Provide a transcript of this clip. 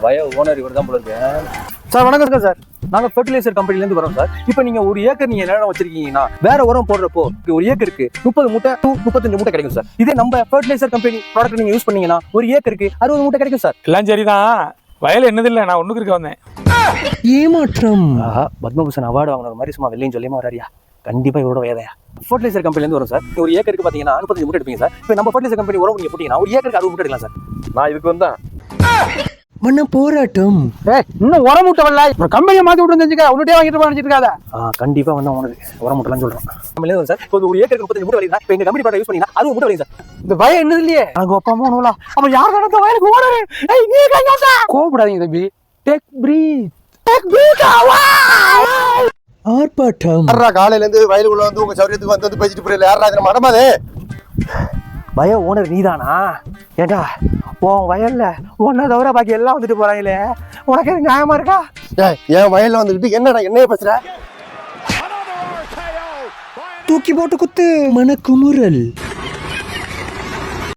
வய ஓனர் இவர் தான் போல இருக்கு சார். வணக்கம் சார், நாங்க ஃபெர்டிலைசர் கம்பெனில இருந்து வரோம் சார். இப்போ நீங்க ஒரு ஏக்கர் நீங்க நிலம் வச்சிருக்கீங்கன்னா வேற உரம் போடுறப்போ ஒரு ஏக்கருக்கு 30 மூட்டை to 35 மூட்டை கிடைக்கும் சார். இதே நம்ம ஃபெர்டிலைசர் கம்பெனி ப்ராடக்ட் நீங்க யூஸ் பண்ணீங்கன்னா ஒரு ஏக்கருக்கு 60 மூட்டை கிடைக்கும் சார். எல்லாம் சரிதான், வயல் என்னது இல்லை, நான் ஒண்ணுக்கு இருக்க வந்தேன். ஏமாற்றம். பத்மபூஷன் அவார்டு வாங்கின மாதிரி சும்மா வெள்ளையும் சொல்லியமா வராரியா. கண்டிப்பா இவரோட வேதையா. ஃபெர்டிலைசர் கம்பெனில இருந்து வரும் சார். ஒரு ஏக்கருக்கு பாத்தீங்கன்னா 35 மூட்டை எடுப்பீங்க சார். இப்போ நம்ம ஃபெர்டிலைசர் கம்பெனி உரம் நீங்க போட்டீங்கன்னா ஒரு ஏக்கருக்கு 60 மூட்டை எடுக்கலாம் சார். நான் இதுக்கு வந்தேன். மண்ண போராட்டம். இன்னும் உரம் மூட்டை வரல, கம்பெனியை மாத்தி விட்டு தெரிஞ்சுக்க, உன்னிட்டே வாங்கிட்டு நினைச்சிட்டு இருக்காத. கண்டிப்பா வந்து உனக்கு உரம் மூட்டைலாம் சொல்றேன். நம்ம சார் இப்போ ஒரு ஏக்கருக்கு 35 மூட்டை வருது. இப்போ எங்க கம்பெனி ப்ராடக்ட் யூஸ் பண்ணீங்கன்னா 60 மூட்டை வருது சார். இந்த வயல் என்னது இல்லையே, எனக்கு அப்பா அம்மா ஒண்ணுல. அப்ப யார் நடத்த வயலுக்கு ஓனரு? நீ கையாண்டா கோபப்படாதீங்க தம்பி. Take breath, take breath. ஆர்ப்பாட்டம். யாரா காலையில இருந்து வயலுக்குள்ள வந்து உங்க சௌரியத்துக்கு வந்து பேசிட்டு போறீங்க? யாரா இது மடமாதே? வய ஓனர் நீதானா? ஏண்டா உன் வயல்ல ஒன்ன தவிர பாக்கி எல்லாம் வந்துட்டு போறாங்களே, உனக்கு எது நியாயமா இருக்கா? என் வயல்ல வந்துகிட்டு என்னடா என்னைய பேசுற? தூக்கி போட்டு குத்து. மனக்குமுறல்.